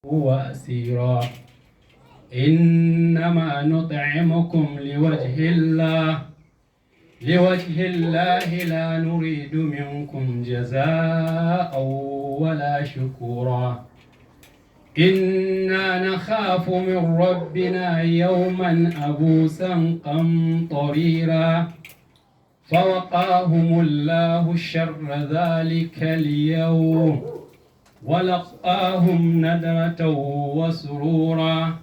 وأسيرا إنما نطعمكم لوجه الله لا نريد منكم جزاء ولا شكورا إنا نخاف من ربنا يوما أبوسا قمطريرا فوقاهم الله شر ذلك اليوم ولقاهم ندرة وسرورا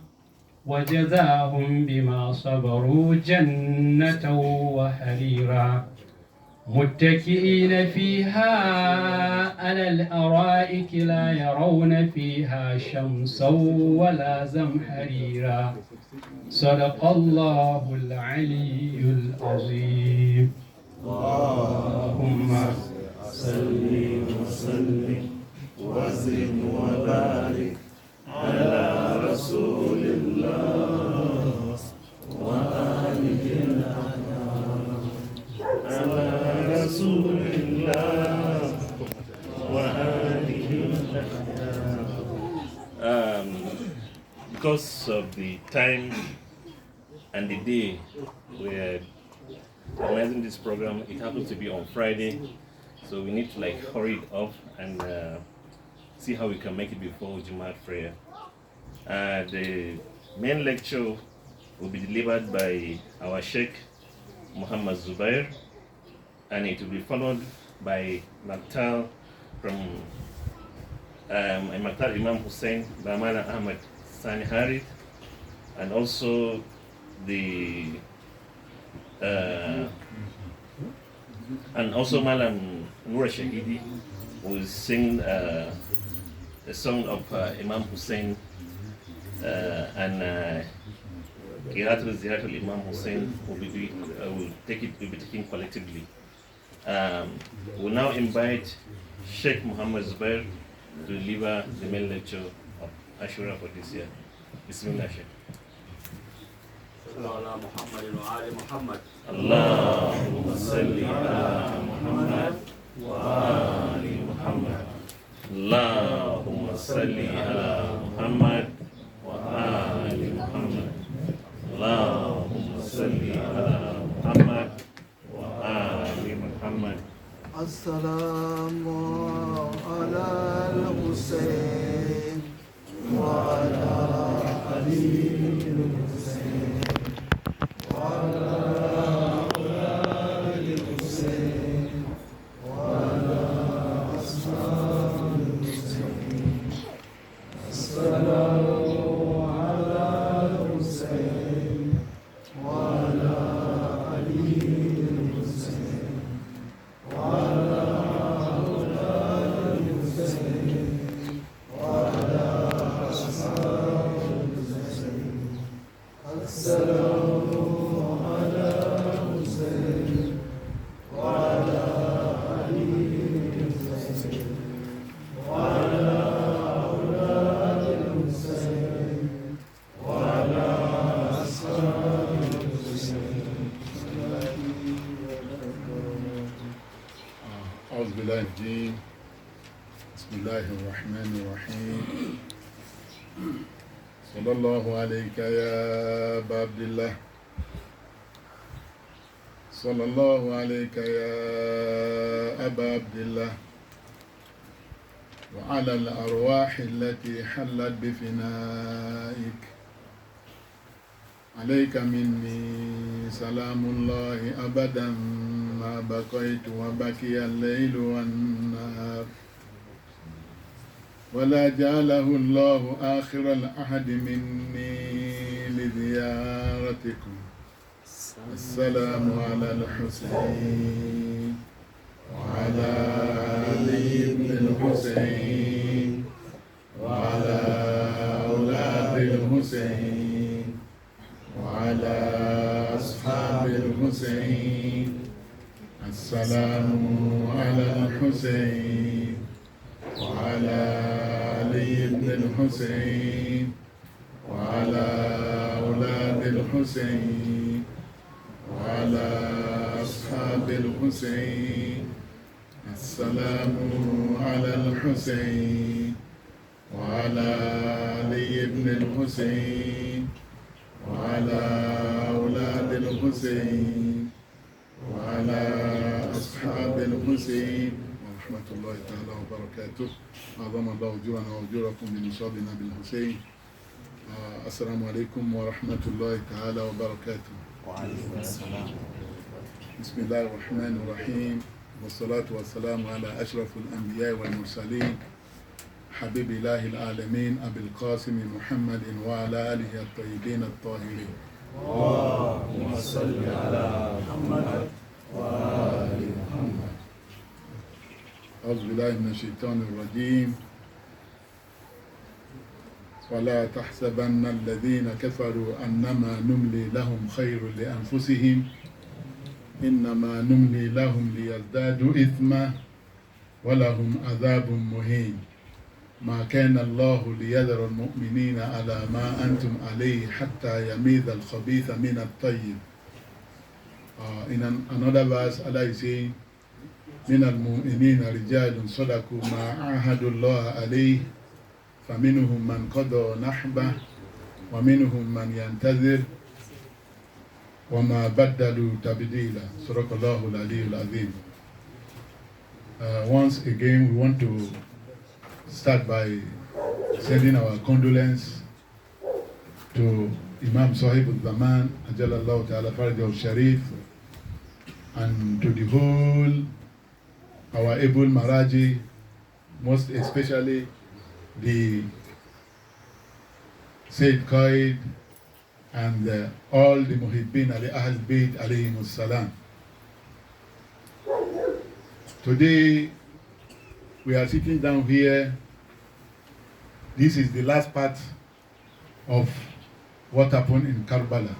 وجزاهم بما صبروا جنة وحريرا متكئين فيها على الأرائك لا يرون فيها شمسا ولا زمهريرا صدق الله العلي العظيم. اللهم صل وسلم وزد وبارك على رسول الله وآله الأطهار على رسول الله وآله الأطهار. Because of the time and the day we're organizing this program, it happens to be on Friday, so we need to hurry it up and see how we can make it before Jumat prayer. The main lecture will be delivered by our Sheikh Mohammad Zubair, and it will be followed by Maktal from Maktal Imam Hussein Bamana Ahmad Sani Harith, and also Malam Nura Shahidi will sing a song of Imam Hussein and Qiratul Ziratul Imam Hussein will be taken collectively. We'll now invite Sheikh Mohammad Zubair to deliver the main lecture of Ashura for this year. Bismillah, Sheikh. اللهم صل على محمد وآل محمد. اللهم صل على محمد وآل محمد. اللهم صل على محمد وآل محمد. السلام على الحسين وعلى علي الحسين وعلى أولاد الحسين وعلى أصحاب الحسين. السلام على الحسين وعلى علي الحسين وعلى أولاد الحسين وعلى أصحاب الحسين. السلام على الحسين وعلى علي الحسين وعلى أولاد الحسين وعلى أصحاب الحسين. أعوذ بالله الرجيم. بسم الله الرحمن الرحيم. صلى الله عليك يا أبا عبد الله. صلى الله عليك يا أبا عبد الله وعلى الأرواح التي حلت بفنائك. عليك مني سلام الله أبدا ما بقيت وبكي الليل والنهار، ولا جعله الله آخر العهد مني لزيارتكم. السلام على الحسين وعلى علي بن الحسين وعلى أولاد الحسين وعلى أصحاب الحسين. السلام على الحسين وعلى علي بن الحسين وعلى أولاد الحسين وعلى أصحاب الحسين. السلام على الحسين وعلى ابن الحسين وعلى أولاد الحسين وعلى أصحاب الحسين ورحمة الله تعالى وبركاته. أعظم الله أجورنا وأجوركم بنصابنا بالحسين. السلام عليكم ورحمة الله تعالى وبركاته. وعليكم السلام. بسم الله الرحمن الرحيم، والصلاة والسلام على أشرف الأنبياء والمرسلين حبيب إله العالمين أبي القاسم محمد وعلى آله الطيبين الطاهرين. اللهم صل على محمد وآل محمد. أعوذ بالله من الشيطان الرجيم. ولا تحسبن الذين كفروا أنما نملي لهم خير لأنفسهم إنما نملي لهم ليزدادوا إثما ولهم عذاب مهين. ما كان الله ليذر المؤمنين على ما أنتم عليه حتى يميز الخبيث من الطيب. In another verse, Allah is saying, من المؤمنين رجال صدقوا ما عاهدوا الله عليه فمنهم من قضى نحبه ومنهم من ينتظر وما بدلوا تبديلا. صدق الله العلي العظيم. Once again, we want to start by sending our condolence to Imam Sahib al-Zaman, Ajalallahu Ta'ala Faraj al-Sharif, and to the whole, our able Maraji, most especially the Sayyid Qaid and all the Muhibbin Ali Ahl Bayt alayhimus salam. Today, we are sitting down here. This is the last part of what happened in Karbala.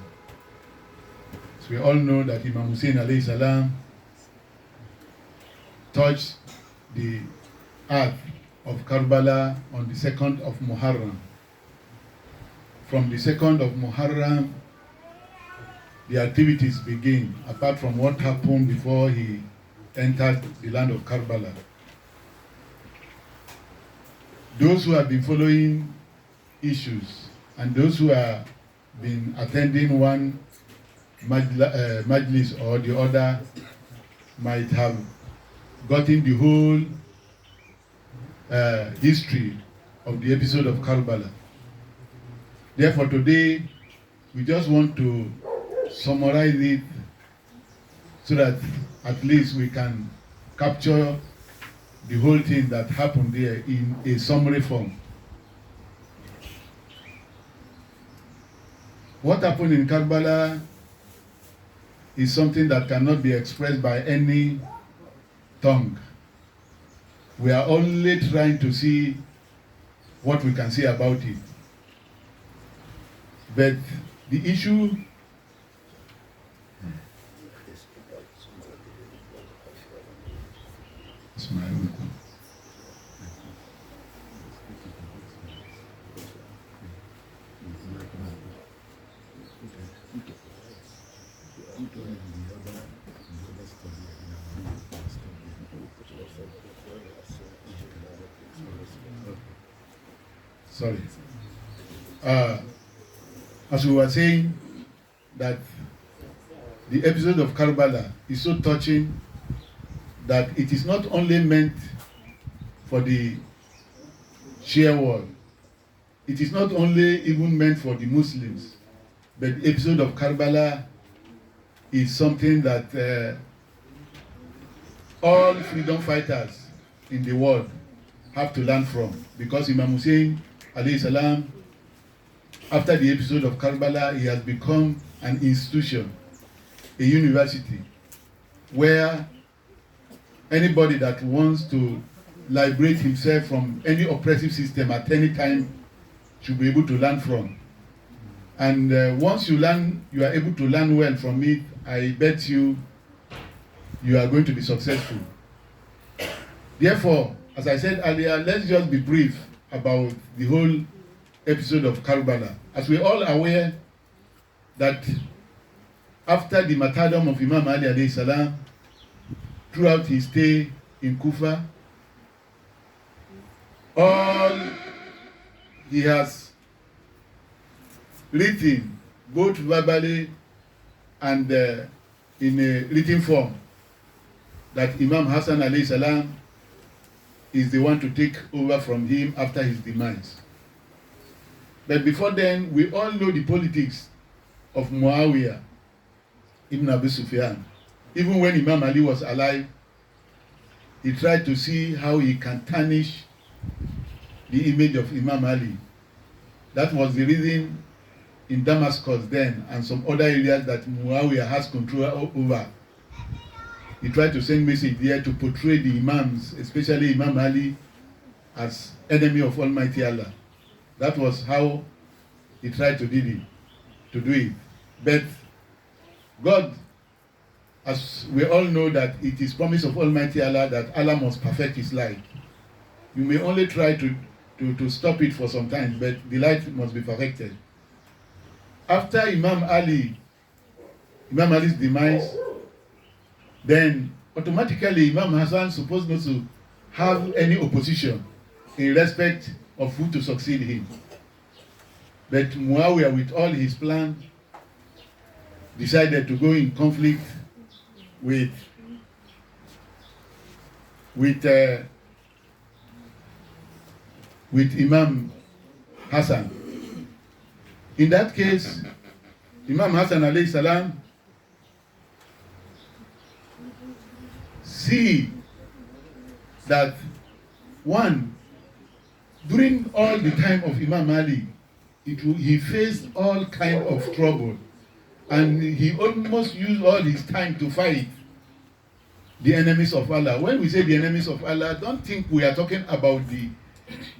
So we all know that Imam Hussein alayhi salam touched the earth of Karbala on the 2nd of Muharram. From the 2nd of Muharram, the activities begin, apart from what happened before he entered the land of Karbala. Those who have been following issues and those who have been attending one majlis or the other might have gotten the whole history of the episode of Karbala. Therefore, today we just want to summarize it so that at least we can capture the whole thing that happened there in a summary form. What happened in Karbala is something that cannot be expressed by any tongue. We are only trying to see what we can say about it. But the issue sorry. As we were saying, that the episode of Karbala is so touching that it is not only meant for the sheer world. It is not only even meant for the Muslims, but the episode of Karbala is something that all freedom fighters in the world have to learn from, because Imam Hussein alayhi salam, after the episode of Karbala, he has become an institution, a university, where anybody that wants to liberate himself from any oppressive system at any time should be able to learn from. And once you learn, you are able to learn well from it, I bet you are going to be successful. Therefore, as I said earlier, let's just be brief about the whole episode of Karbala. As we're all aware that after the martyrdom of Imam Ali alayhi salam, throughout his stay in Kufa, all he has written, both verbally and in a written form, that Imam Hassan alayhi salam is the one to take over from him after his demise. But before then, we all know the politics of Muawiyah ibn Abi Sufyan. Even when Imam Ali was alive, he tried to see how he can tarnish the image of Imam Ali. That was the reason in Damascus then and some other areas that Muawiyah has control over. He tried to send message there to portray the Imams, especially Imam Ali, as enemy of Almighty Allah. That was how he tried to do it. But God, as we all know, that it is promise of Almighty Allah that Allah must perfect His light. You may only try to stop it for some time, but the light must be perfected. After Imam Ali's demise, then automatically Imam Hassan supposed not to have any opposition in respect of who to succeed him. But Muawiyah, with all his plans, decided to go in conflict with Imam Hassan. In that case, Imam Hassan alayhi salam see that one, during all the time of Imam Ali, he faced all kind of trouble, and he almost used all his time to fight the enemies of Allah. When we say the enemies of Allah, don't think we are talking about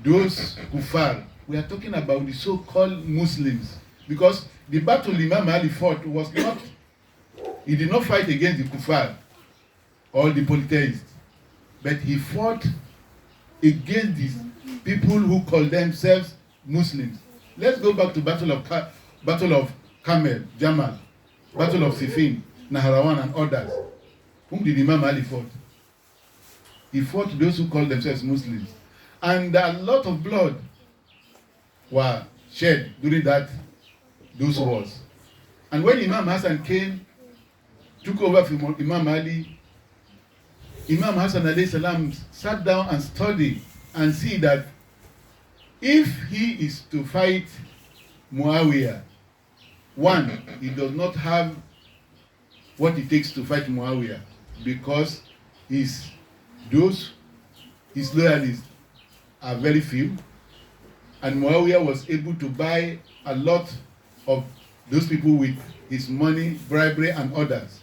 those kuffar. We are talking about the so-called Muslims, because the battle Imam Ali fought was not, he did not fight against the kuffar or the polytheists, but he fought against these people who call themselves Muslims. Let's go back to Battle of Camel, Jamal, Battle of Siffin, Naharawan, and others. Whom did Imam Ali fight? He fought those who call themselves Muslims. And a lot of blood were shed during those wars. And when Imam Hassan took over from Imam Ali, Imam Hassan alayhi salam sat down and studied and see that if he is to fight Muawiyah, one, he does not have what it takes to fight Muawiyah, because his loyalists are very few, and Muawiyah was able to buy a lot of those people with his money, bribery, and others.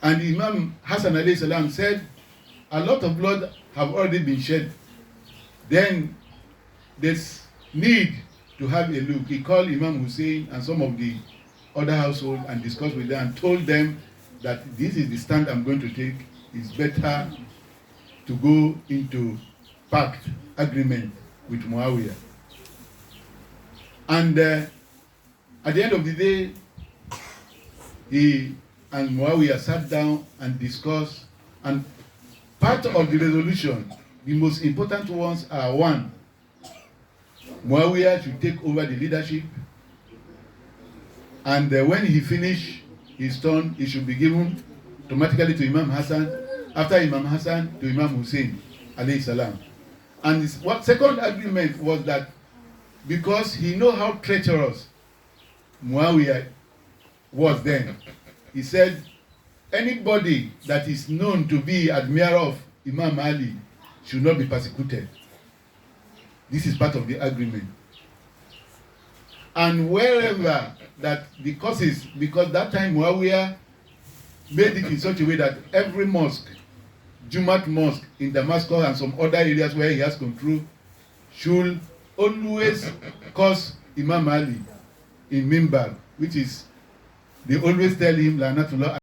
And Imam Hassan alayhi salam said, a lot of blood have already been shed. Then there's need to have a look. He called Imam Hussein and some of the other household and discussed with them and told them that this is the stand I'm going to take. It's better to go into pact agreement with Muawiyah. And at the end of the day, he and Muawiyah sat down and discussed, and part of the resolution, the most important ones are: one, Muawiyah should take over the leadership, and when he finish his turn, it should be given automatically to Imam Hassan, after Imam Hassan to Imam Hussein alayhi salam. And this second agreement was that because he know how treacherous Muawiyah was then, he said anybody that is known to be admirer of Imam Ali should not be persecuted. This is part of the agreement. And wherever that the causes, because that time Muawiyah made it in such a way that every mosque, Jumat mosque in Damascus and some other areas where he has control, should always cause Imam Ali in Mimbar, which is, they always tell him, Lanatullah